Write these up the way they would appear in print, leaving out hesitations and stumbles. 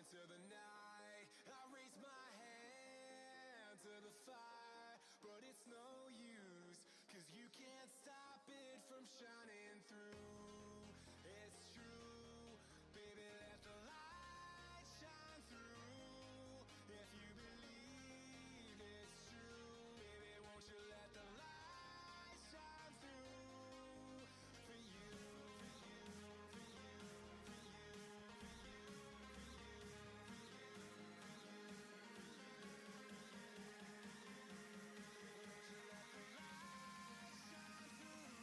Into the night, I raise my hand to the fire, but it's no use, 'cause you can't stop it from shining through. It's true, baby, let the light shine through. If you believe it's true, baby, won't you let the light shine through for you, for you, for you, for you, for you, for you, for you, won't you let the light shine through?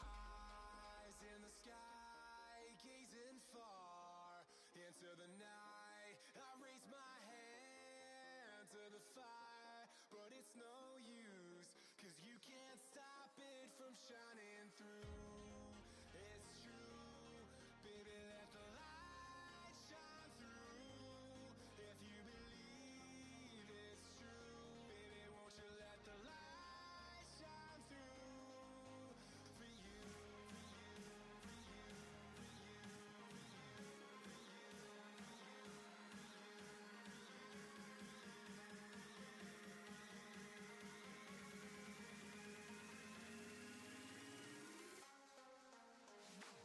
Eyes in the sky, gazing far into the night. I raise my hand to the fire, but it's no use, 'cause you can't stop it from shining through. It's true, baby, let the light shine through. If you believe it's true, baby, won't you let the light shine through for you, for you, for you, for you, for you, for you, for you,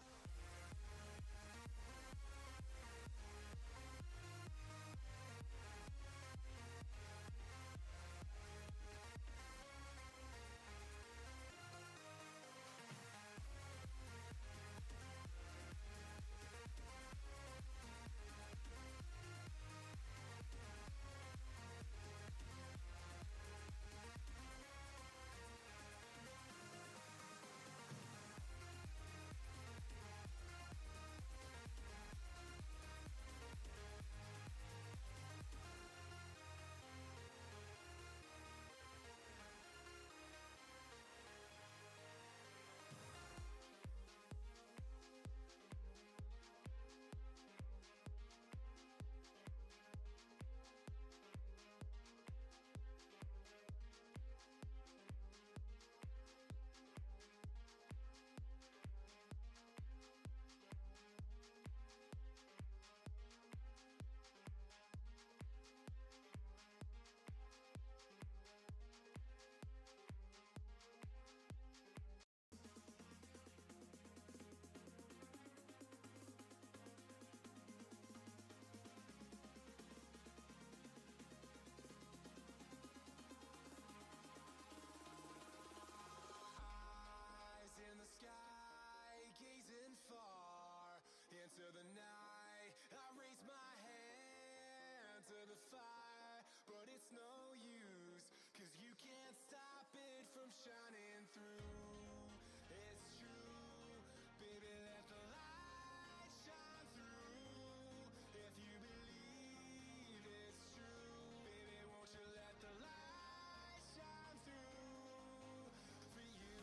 eyes in the sky, gazing far into the night. I raise my hand to the fire, but it's no use, 'cause you can't stop it from shining through. It's true, baby, let the light shine through. If you believe it's true, baby, won't you let the light shine through for you,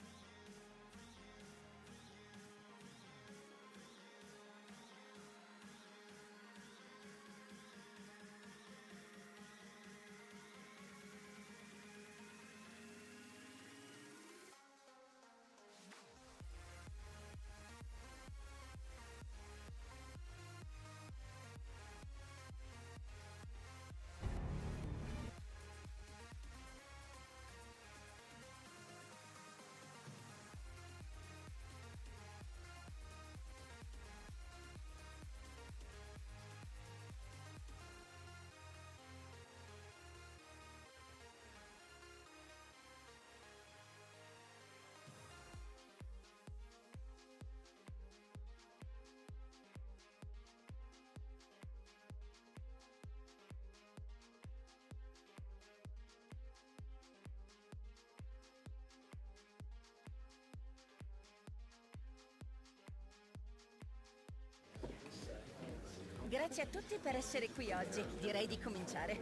for you, for you, for you, for you, for you, for you, for you, Grazie a tutti per essere qui oggi. Direi di cominciare.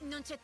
Non c'è...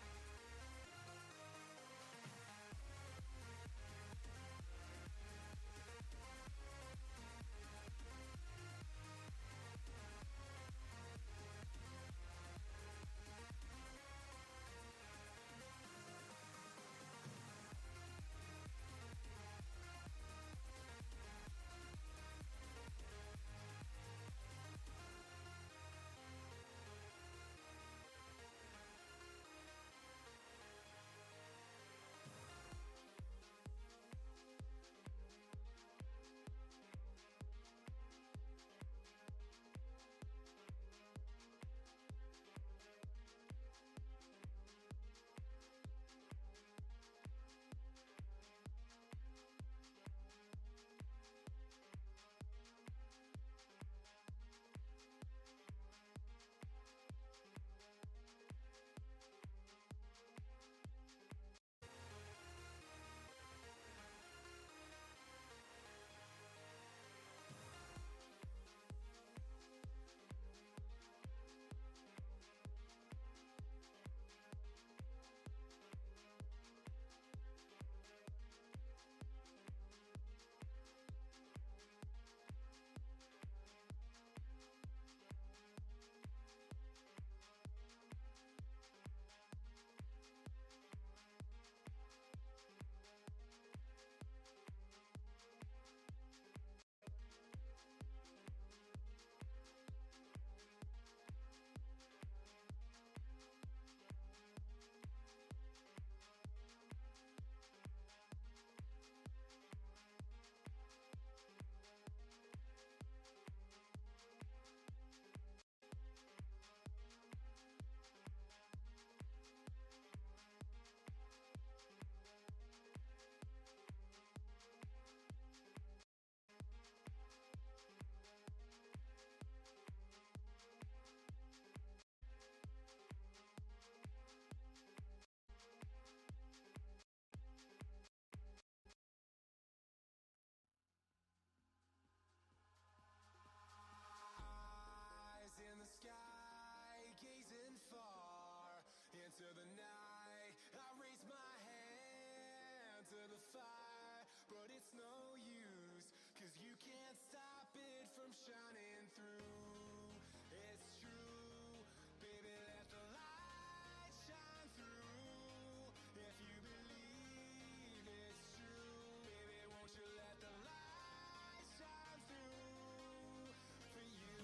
Eyes in the sky, gazing far into the night. I raise my hand to the fire, but it's no use, 'cause you can't stop it from shining through. It's true, baby, let the light shine through. If you believe it's true, baby, won't you let the light shine through for you,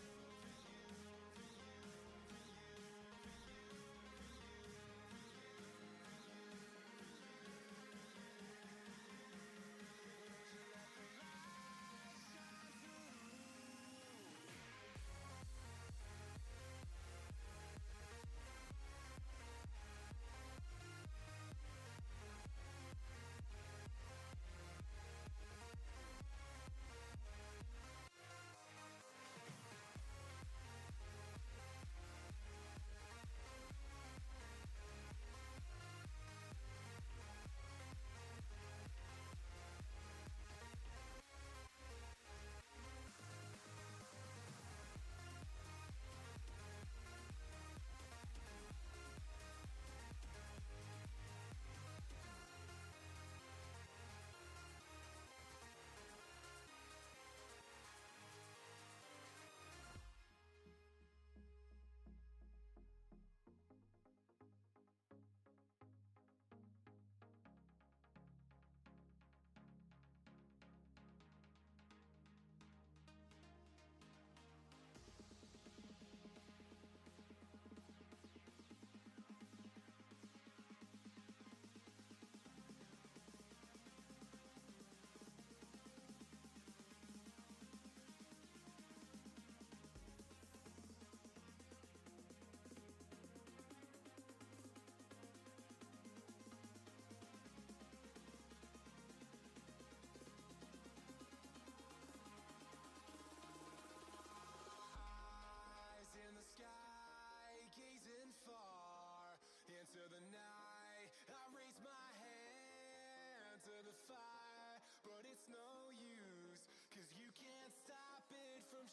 for you, for you, for you, for you, for you, for you.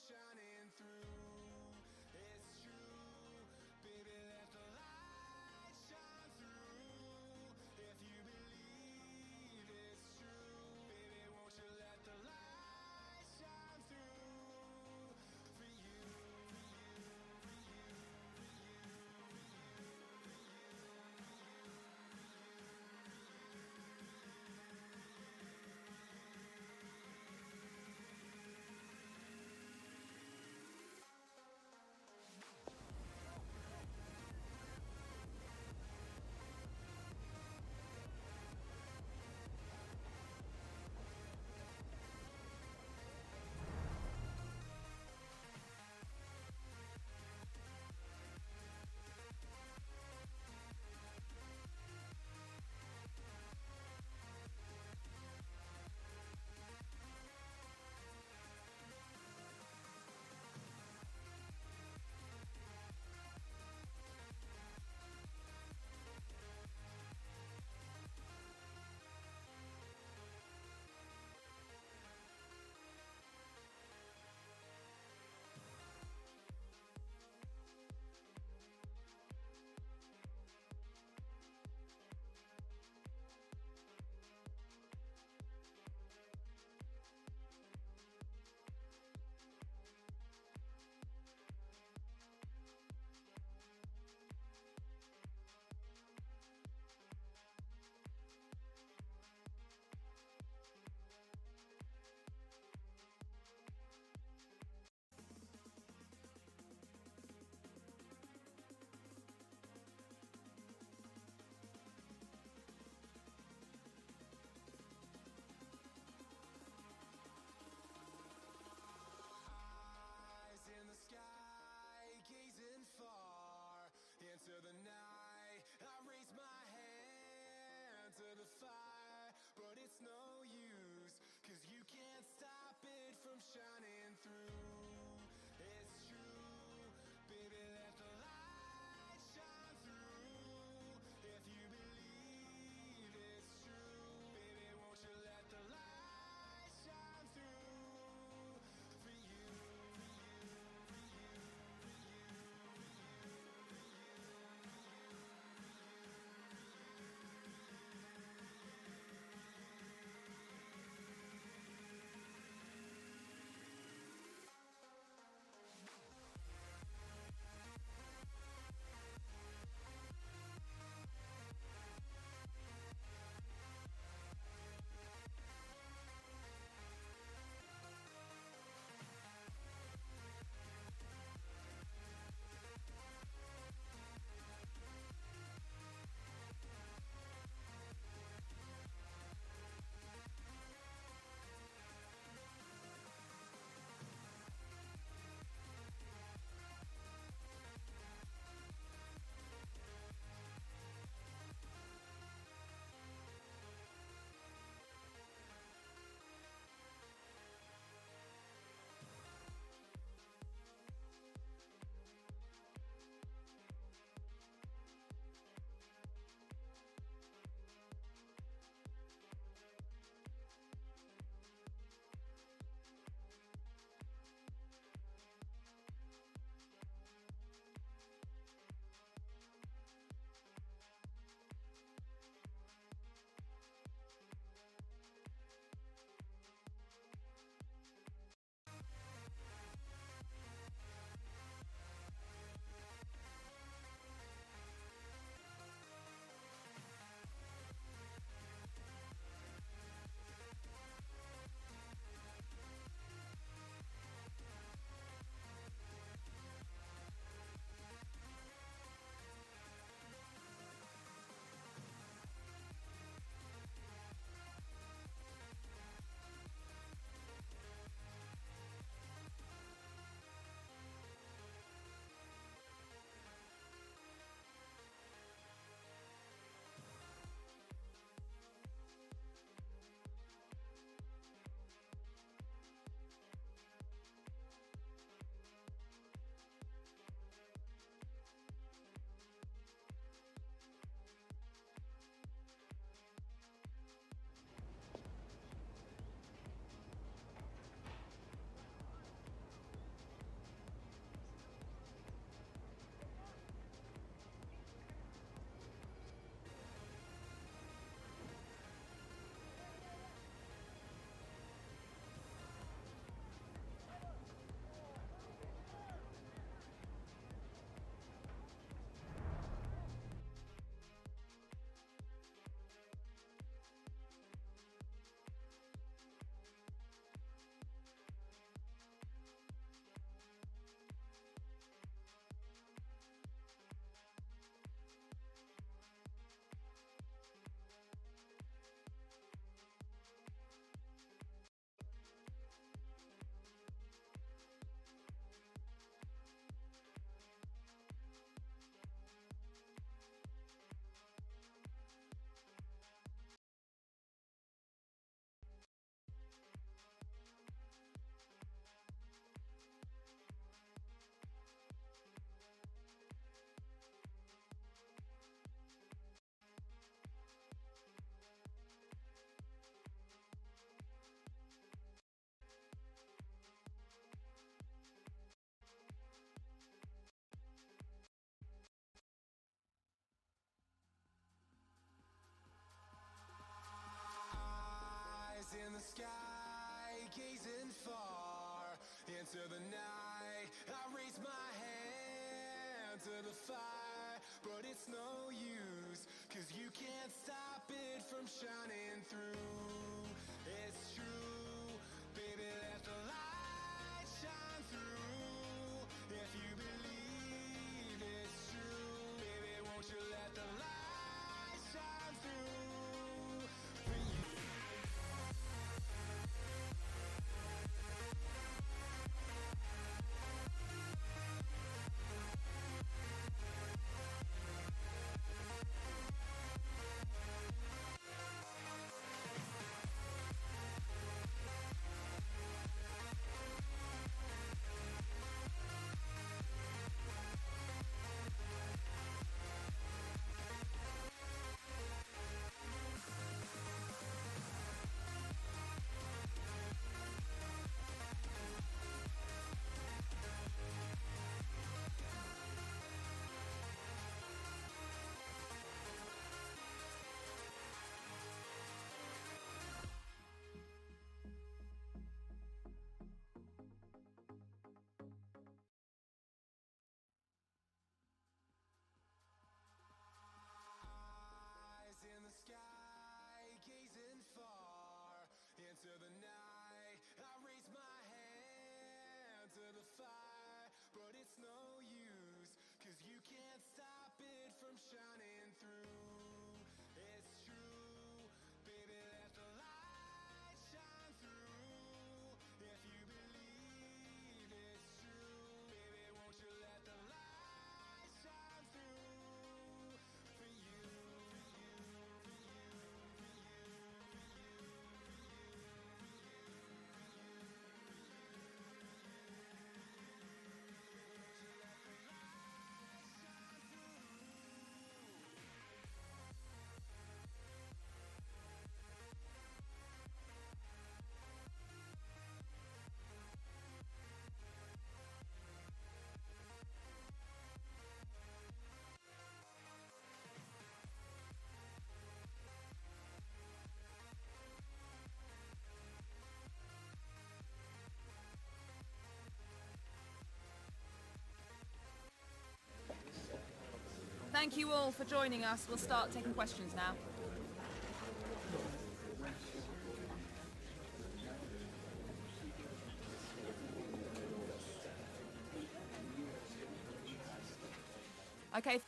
shining through. It's true, baby, let the light shine through. If you believe it's true, baby, won't you let the light shine through for you, for you, for you, for eyes in the sky, gazing far into the night. I raise my hand to the fire, but it's no use, 'cause you can't stop it from shining through. It's true, baby, let the light shine through. If you believe it's true, baby, won't you let the light shine through for you, for you, for you, for you, for you, for you, for you, for you. the sky, gazing far into the night. I raise my hand to the fire, but it's no use, 'cause you can't stop it from shining through. It's true, baby, let the light shine through. If you believe it's true, baby, won't you let the light shine through for you? Eyes in the sky, gazing far into the night. I raise my hand to the fire, but it's no use, 'cause you can't stop it from shining through. It's true, baby, let the light shine through. If you believe it's true, baby, won't you let the light shine through for you? Thank you all for joining us. We'll start taking questions now. Okay.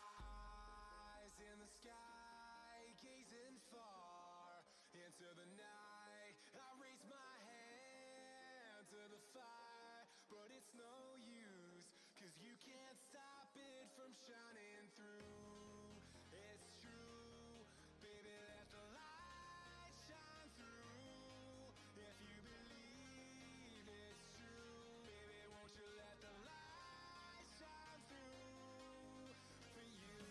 Eyes in the sky, gazing far into the night. I raise my hand to the fire, but it's no use, 'cause you can't stop it from shining through. It's true, baby, let the light shine through. If you believe it's true, baby, won't you let the light shine through for you?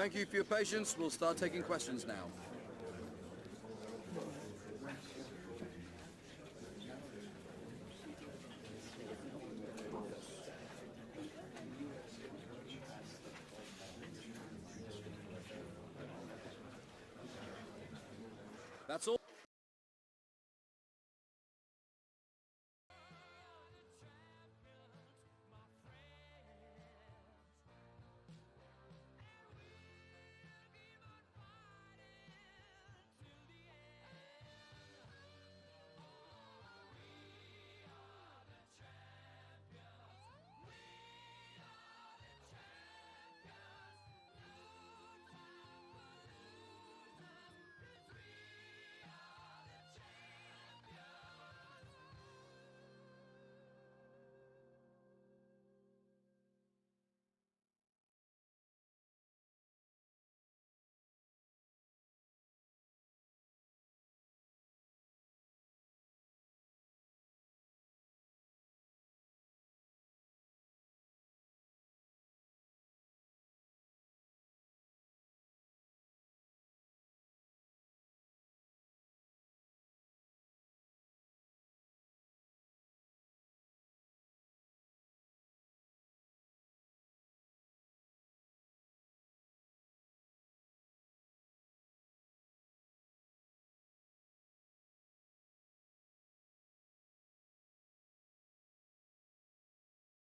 Thank you for your patience. We'll start taking questions now.